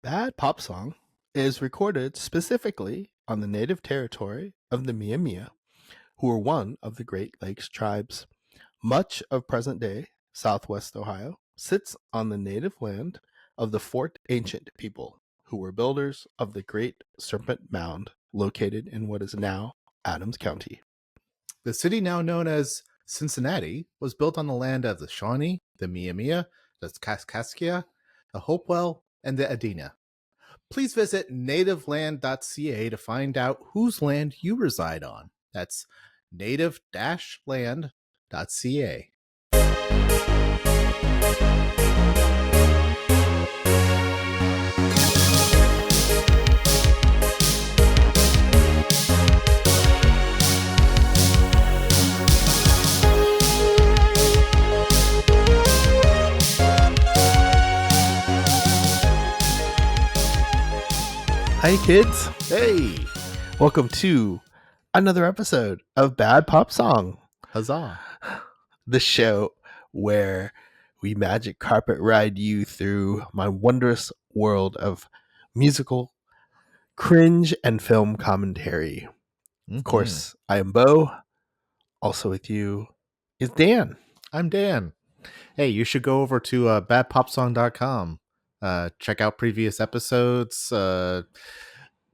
Bad Pop Song is recorded specifically on the native territory of the Mia Mia, who are one of the Great Lakes tribes. Much of present day southwest Ohio sits on the native land of the Fort Ancient people, who were builders of the Great Serpent Mound located in what is now Adams County. The city, now known as Cincinnati, was built on the land of the Shawnee, the Mia Mia, the Kaskaskia, the Hopewell, and the Adena. Please visit nativeland.ca to find out whose land you reside on. That's native-land.ca. Hi, kids. Hey! Welcome to another episode of Bad Pop Song, Huzzah! the show where we magic carpet ride you through my wondrous world of musical cringe and film commentary. Of course, I am Bo. Also with you is Dan. I'm Dan. Hey, you should go over to badpopsong.com. Check out previous episodes,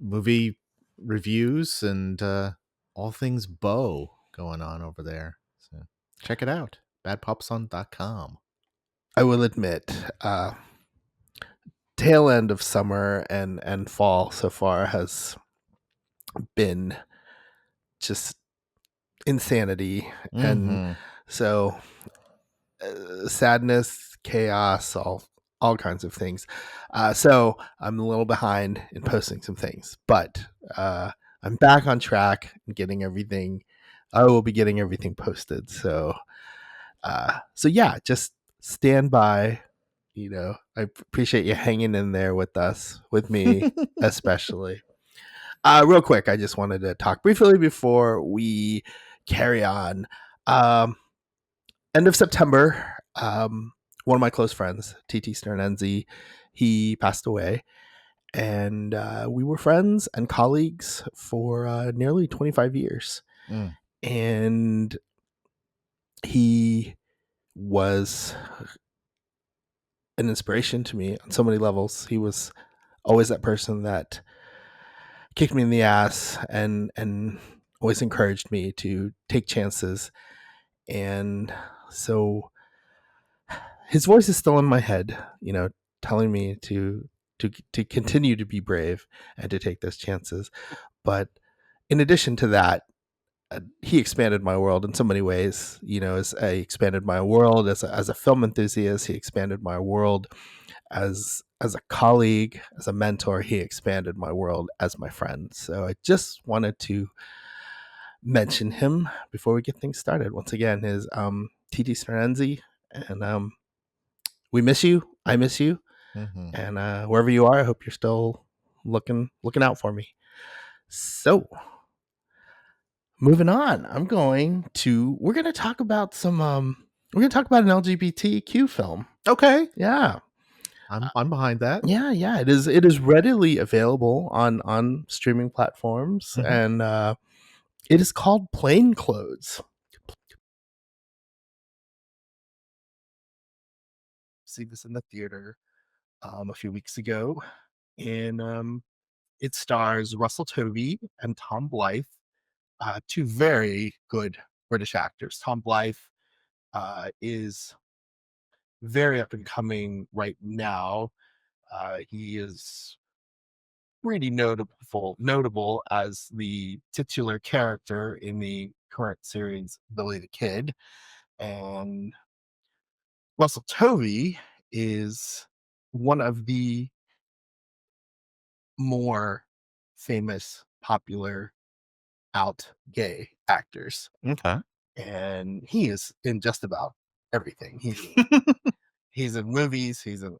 movie reviews, and all things Bo going on over there. So check it out. badpopsong.com. I will admit, tail end of summer and fall so far has been just insanity. And so sadness, chaos, all kinds of things. So I'm a little behind in posting some things, but I'm back on track and getting everything. I will be getting everything posted. So yeah, just stand by. You know, I appreciate you hanging in there with us, with me especially. Real quick, I just wanted to talk briefly before we carry on. End of September, one of my close friends, TT Sternenzi, he passed away. And we were friends and colleagues for nearly 25 years. And he was an inspiration to me on so many levels. He was always that person that kicked me in the ass and always encouraged me to take chances. And so his voice is still in my head, you know, telling me to continue to be brave and to take those chances. But in addition to that, he expanded my world in so many ways. You know, as I expanded my world as a film enthusiast, he expanded my world as a colleague, as a mentor. He expanded my world as my friend. So I just wanted to mention him before we get things started. Once again, his TT Sternenzi, and we miss you. I miss you, and wherever you are, I hope you're still looking out for me. So, moving on, we're going to talk about an LGBTQ film. Okay. Yeah. I'm behind that. Yeah. It is readily available on streaming platforms, and it is called Plainclothes. See this in the theater a few weeks ago, and it stars Russell Tovey and Tom Blyth, two very good British actors. Tom Blyth is very up and coming right now. He is pretty notable as the titular character in the current series Billy the Kid. And Russell Tovey is one of the more famous, popular, out gay actors. Okay. And he is in just about everything. He's in movies, he's a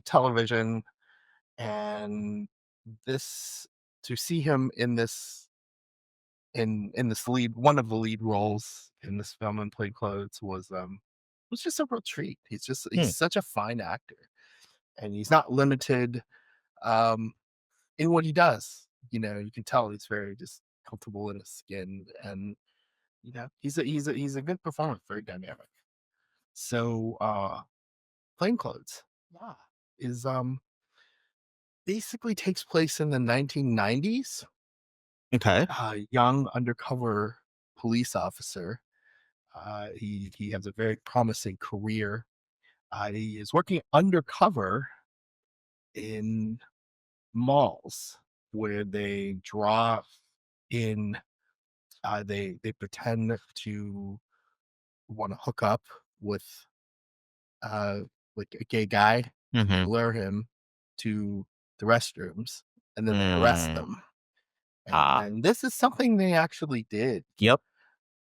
television, and to see him in this lead, one of the lead roles in this film in Plainclothes was just a real treat. He's such a fine actor, and he's not limited um, in what he does. You can tell he's very just comfortable in his skin, and he's a good performer, very dynamic. So, Plainclothes, yeah, is basically takes place in the 1990s. Okay. A young undercover police officer. He has a very promising career. He is working undercover in malls where they draw in. They pretend to want to hook up with uh like a gay guy, and they Mm-hmm. lure him to the restrooms, and then they arrest Mm. them. Ah. And this is something they actually did, Yep.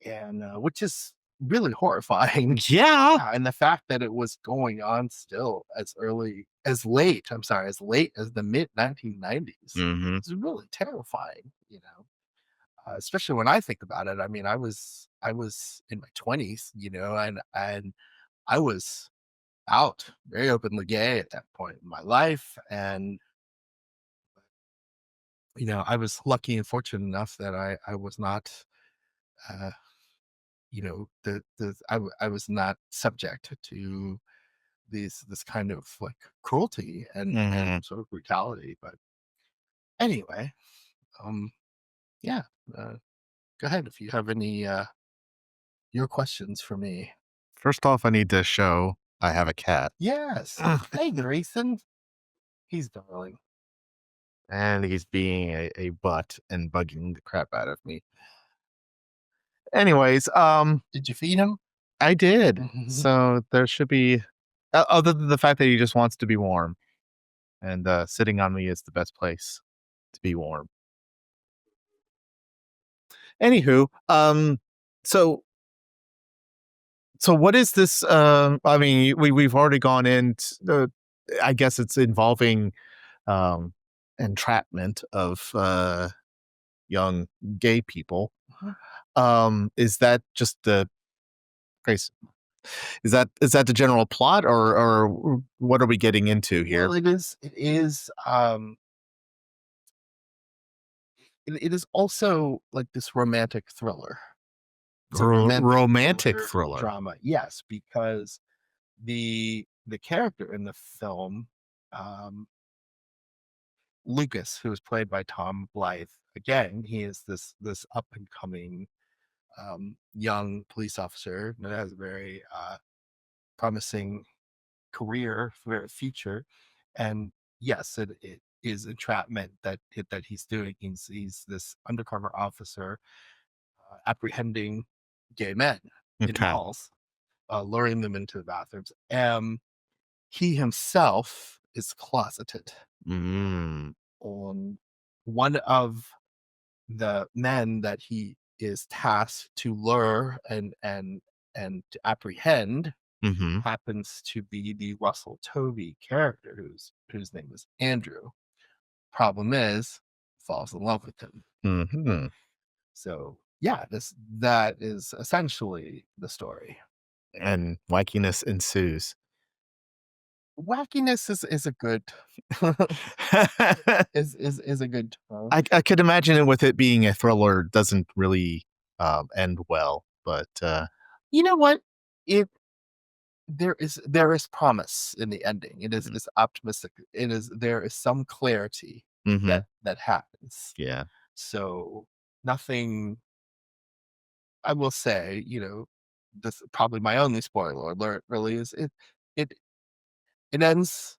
and which is really horrifying. Yeah. Yeah, and the fact that it was going on still as late as the mid 1990s Mm-hmm. is really terrifying. Especially when I think about it. I mean, I was in my 20s, and I was out very openly gay at that point in my life, and I was lucky and fortunate enough that I was not, uh, I was not subject to this kind of like cruelty and Mm-hmm. sort of brutality. But anyway, um, yeah, uh, go ahead if you have any your questions for me. First off, I need to show I have a cat. Yes. Hey, Grayson. He's darling. And he's being a butt and bugging the crap out of me. Anyways, Did you feed him? I did. Mhm. So there should be, other than the fact that he just wants to be warm, and sitting on me is the best place to be warm. Anywho, so what is this? I mean, we've already gone into the. I guess it's involving um, entrapment of young gay people. Is that just the Grace? Is that the general plot, or what are we getting into Well, here? it is also like this romantic thriller. It's a romantic Romantic thriller thriller. drama. Yes, because the character in the film, um, Lucas, who is played by Tom Blythe, again, he is this up and coming young police officer that has a very promising career, very future, and yes, it is entrapment that he's doing. He's this undercover officer apprehending gay men in Okay. malls, luring them into the bathrooms. He himself is closeted. Mm, On one of the men that he is tasked to lure and to apprehend mm-hmm, happens to be the Russell Tovey character, whose name is Andrew. Problem is, falls in love with him. mm-hmm. So yeah, that is essentially the story. And wackiness ensues. Wackiness is a good is a good term. I could imagine it with it being a thriller doesn't really end well, but You know what? It there is promise in the ending. It is optimistic. There is some clarity mm-hmm, that happens. yeah. So nothing. I will say, this probably my only spoiler alert. Really is it it ends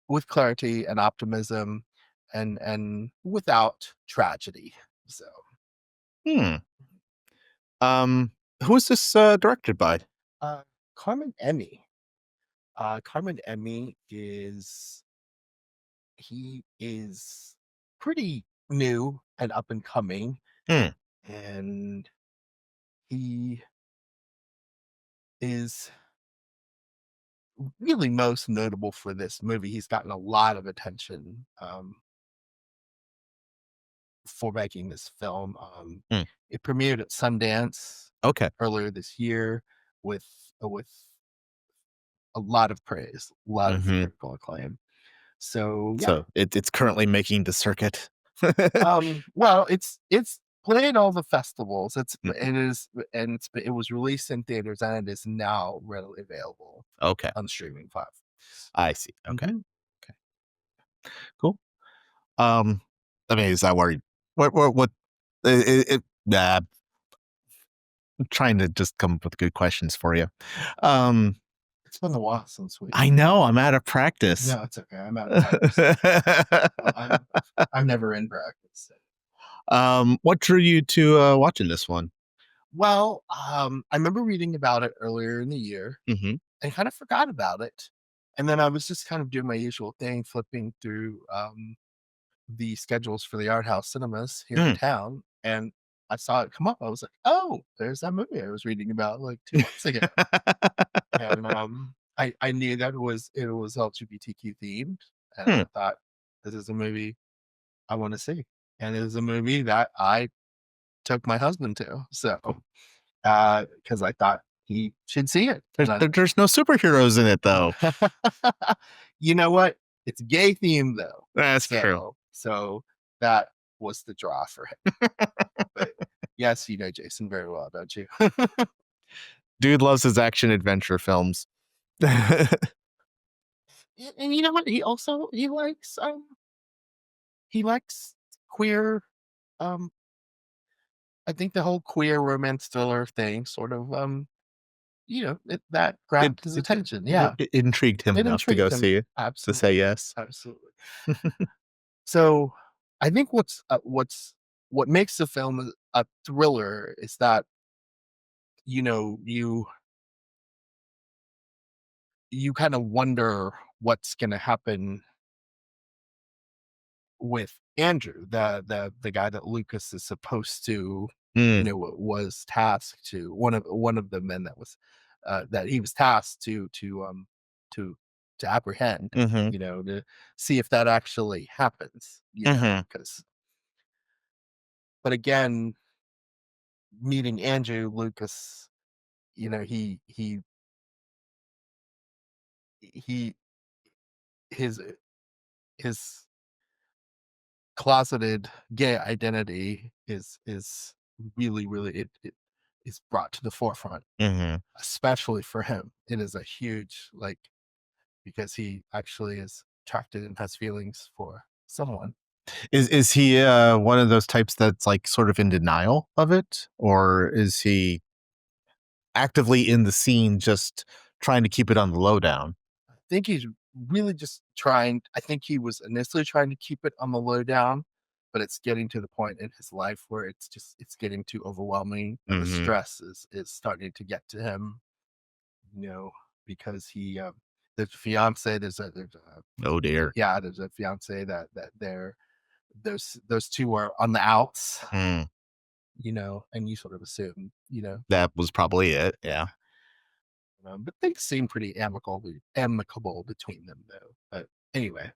with clarity and optimism, and without tragedy. So Hmm. Who is this directed by? uh, Carmen Emmy. Carmen Emmy he is pretty new and up and coming, Hmm. and he is really most notable for this movie. He's gotten a lot of attention for making this film. Hmm. It premiered at Sundance Okay. earlier this year with a lot of praise, a lot of Mm-hmm. critical acclaim. So yeah. So it's currently making the circuit. Well, it's played all the festivals. Mhm. It is, and it was released in theaters, and it is now readily available Okay, on streaming platforms. I see. Okay, Hmm. okay, cool. Um, I mean, is that where what nah, I'm trying to just come up with good questions for you. Um, It's been a while since we. I know I'm out of practice. No, it's okay. I'm out of practice. I'm never in practice. What drew you to watching this one? Well, I remember reading about it earlier in the year Hmm. and kind of forgot about it. And then I was just kind of doing my usual thing, flipping through the schedules for the art house cinemas here in Mm. town, and I saw it come up. I was like, "Oh, there's that movie I was reading about like 2 months ago." And I knew that it was LGBTQ themed, and Hmm. I thought, "This is a movie I want to see," and it is a movie that I took my husband to. So, because I thought he should see it, and There's no superheroes in it though. you know what? It's gay themed though, That's true. so that was the draw for him. But yes, you know Jason very well, don't you? Dude loves his action adventure films. And you know what? He likes queer. Um, I think the whole queer romance thriller thing sort of that it, grabbed his attention. it Yeah, it intrigued him it enough to go intrigued him. see it, to say Absolutely, yes. absolutely. So I think what makes the film a thriller is that you know you kind of wonder what's going to happen with Andrew, the guy that Lucas is supposed to, Mm, was tasked to, one of the men that he was tasked to to apprehend, hmm to see if that actually happens, hmm because but again, meeting Andrew Lucas, you know, he his his closeted gay identity is really, really, it is brought to the forefront, hmm especially for him. It is a huge, like, because he actually is attracted and has feelings for someone. Is he one of those types that's like sort of in denial of it, or is he actively in the scene, just trying to keep it on the lowdown? I think he's really just trying. I think he was initially trying to keep it on the lowdown, but it's getting to the point in his life where it's getting too overwhelming, and the Hmm. stress is starting to get to him. You know, because there's a fiance, Oh dear. yeah, there's a fiance that those two are on the outs, Mm, and you sort of assume, that was probably it. Yeah. but things seem pretty amicable between them though. But anyway,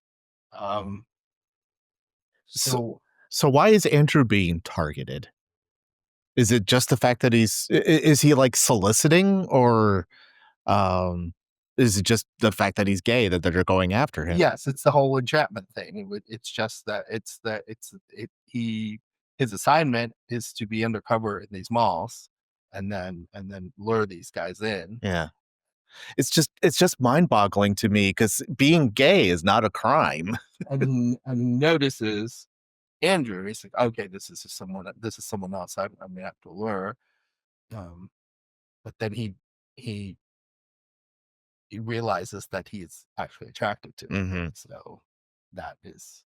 um, So, so so why is Andrew being targeted? Is it just the fact that is he like soliciting, or um is it just the fact that he's gay that they're going after him? yes, it's the whole entrapment thing. It's just that his assignment is to be undercover in these malls, and then lure these guys in. Yeah. It's just mind-boggling to me, cuz being gay is not a crime. And he notices Andrew. He's like, okay, this is someone else I'm gonna have to lure. Um, but then he he realizes that he's actually attracted to her. Mhm. So that is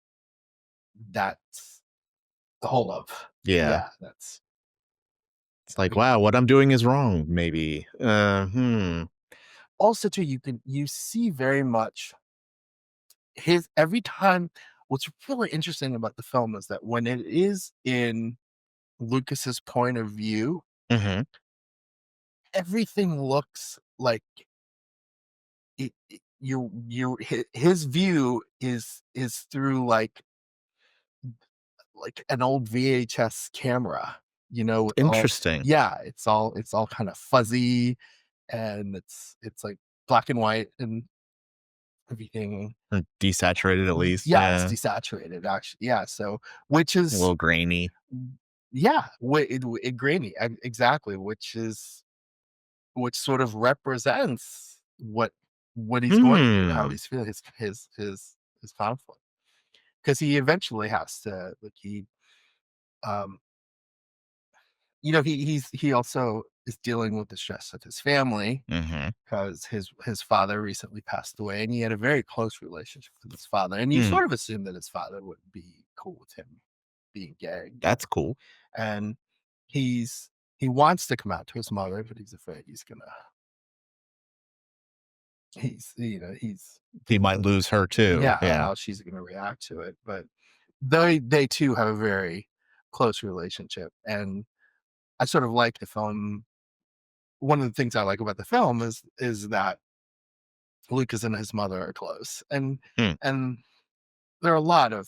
that's the hold up. Yeah. Yeah, that's It's like, wow, what I'm doing is wrong maybe. also too, you see very much his every time. What's really interesting about the film is that when it is in Lucas's point of view, Mhm. everything looks like his view is through like an old VHS camera, with all. Interesting. Yeah, it's all kind of fuzzy, and it's like black and white, and everything. Desaturated at least. Yeah, it's Yeah. desaturated actually. Yeah, so which A is little grainy. yeah, grainy exactly, which sort of represents what he's going through, how Hmm. he's feeling, his conflict, because he eventually has to like um he also is dealing with the stress of his family Mm-hmm. because his father recently passed away, and he had a very close relationship with his father, and you Mm. sort of assume that his father would be cool with him being gay, That's cool. and he wants to come out to his mother, but he's afraid he's He might lose her too. yeah, Yeah. how she's gonna react to it, but they too have a very close relationship, and I sort of like the film. One of the things I like about the film is that Lucas and his mother are close, Hmm. and there are a lot of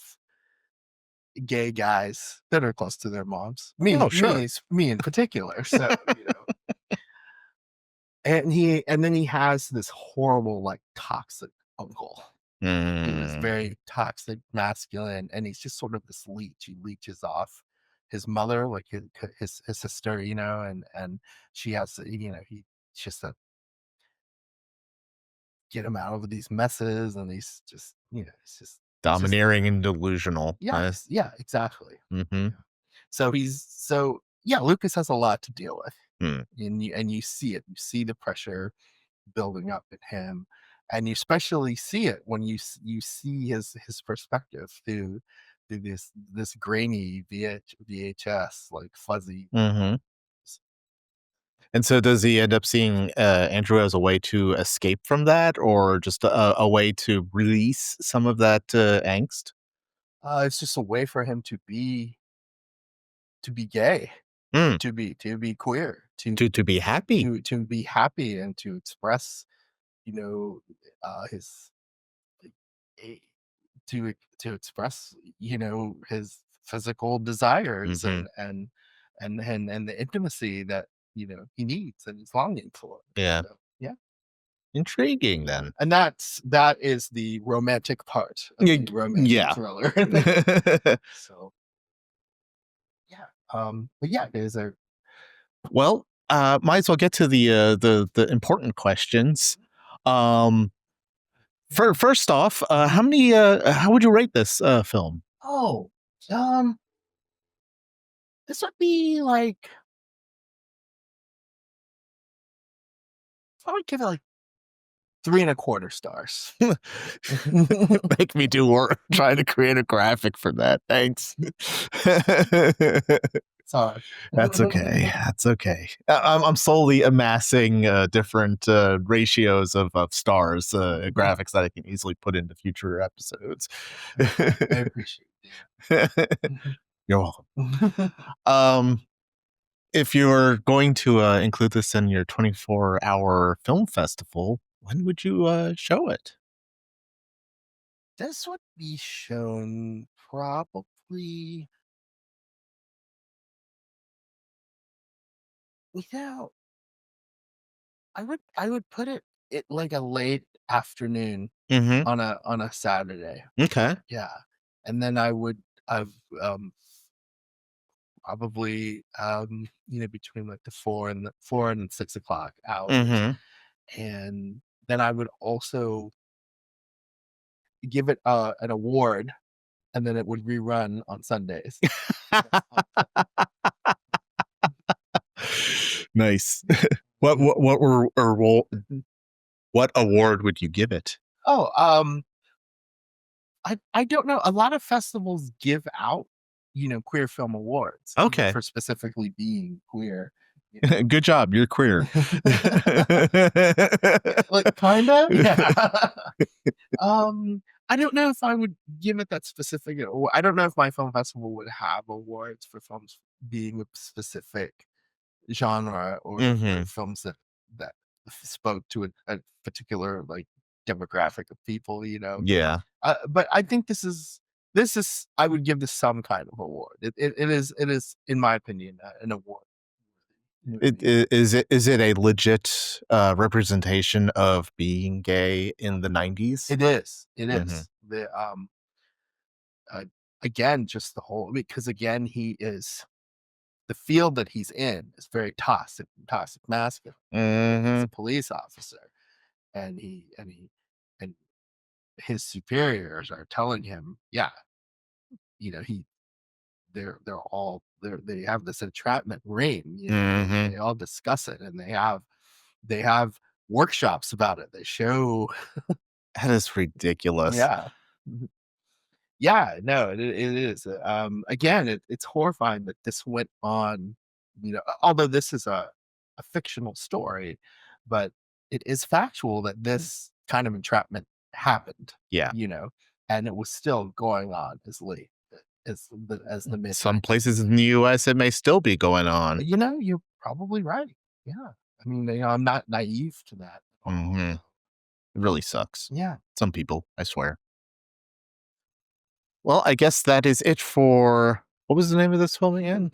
gay guys that are close to their moms. Oh, sure. Me in particular. So and then he has this horrible, like, toxic uncle who is Mm. very toxic, masculine, and he's just sort of this leech. He leeches off his mother, like his sister, and she has to, he just to get him out of these messes, and he's just, it's just Domineering and delusional. yes, yeah, exactly. Mm-hmm. Yeah. So yeah, Lucas has a lot to deal with, Hmm. and you see it. You see the pressure building up in him, and you especially see it when you see his perspective through this grainy VHS, like fuzzy. Mm-hmm. And so does he end up seeing Andrew as a way to escape from that, or just a way to release some of that angst? It's just a way for him to be gay, Mm. to be queer, To be happy. to be happy and to express, you know, his eh, to express, his physical desires Mm-hmm. and the intimacy that he needs and is longing for. Yeah. So yeah, Intriguing yeah, then. and that is the romantic part of the romantic Yeah. thriller. So yeah, but yeah, there's a Well, might as well get to the important questions. Um, first off, how would you rate this film? oh um this would be like I would give it like 3.25 stars. Make me do work trying to create a graphic for that. Thanks. Sorry. That's okay. That's okay. I'm slowly amassing different ratios of stars, graphics that I can easily put into future episodes. I appreciate You're welcome. that. Um, if you're going to include this in your 24-hour film festival, when would you show it? This would be shown probably, you know, I would put it like a late afternoon Mm-hmm. on a Saturday. Okay. Yeah. And then I've probably between like the 4 and 6 o'clock hours. Mm-hmm. And then I would also give it an award, and then it would rerun on Sundays. Nice. What award would you give it? Oh, I don't know. A lot of festivals give out, queer film awards, Okay. for specifically being queer. Good job. You're queer. Like, kinda, yeah. I don't know if I would give it that specific award. I don't know if my film festival would have awards for films being a specific genre, or Hmm. films that spoke to a particular, like, demographic of people, Yeah. but I think this is I would give this some kind of award. It is, in my opinion, an award. Is it a legit representation of being gay in the 90s? It is. It Mhm. is. Again, just the whole, because again, he is, the field that he's in is very toxic masculine. He's Mhm. a police officer, and and his superiors are telling him, yeah, he they have this entrapment ring, Mhm. they all discuss it, and they have workshops about it. They show, That is ridiculous. yeah. Yeah, no, it is. Again, it's horrifying that this went on, although this is a fictional story, but it is factual that this kind of entrapment happened, Yeah. and it was still going on as the mid Some places in the US, it may still be going on. You're probably right. Yeah. I mean, I'm not naive to that at all. Mhm. It really sucks. Yeah. Some people, I swear. Well, I guess that is it for what was the name of this film again?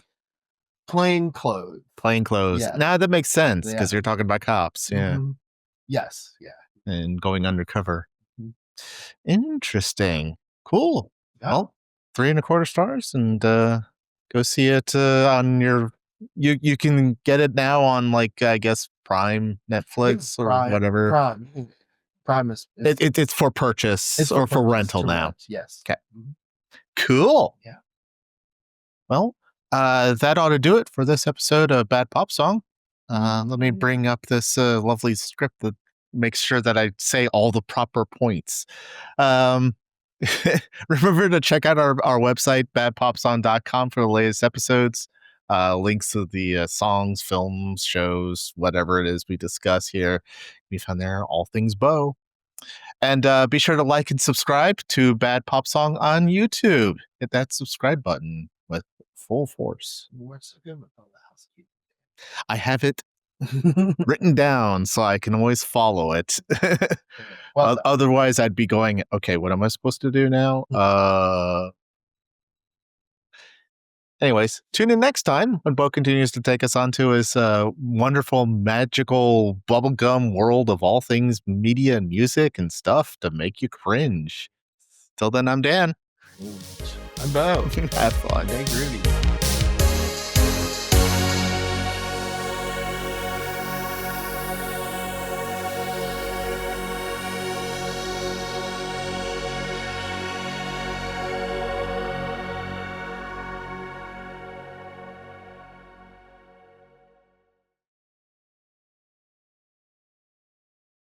Plainclothes. Plainclothes. Yeah. Nah, that makes sense because Yeah. you're talking about cops, yeah, Mhm. Yes. Yeah. and going undercover. Mhm. Interesting. Cool. Yeah. Well, 3.25 stars, and go see it on your. You can get it now on, like, I guess Prime, Netflix, or whatever. Prime is It's for purchase it's or for purchase rental to now. rent, yes. Okay. Mhm. Cool. Yeah. Well, that ought to do it for this episode of Bad Pop Song. Let me Yeah. bring up this lovely script that makes sure that I say all the proper points. Um, remember to check out our website, badpopsong.com, for the latest episodes. Links to the songs, films, shows, whatever it is we discuss here. We found there all things Bo. And be sure to like and subscribe to Bad Pop Song on YouTube. Hit that subscribe button with full force. What's so good with all the housekeeping? I have it written down so I can always follow it. Well done. Otherwise, I'd be going, okay, what am I supposed to do now? Anyways, tune in next time when Bo continues to take us onto his wonderful, magical, bubblegum world of all things media and music and stuff to make you cringe. Till then, I'm Dan. I'm Bo. Have fun. Stay groovy.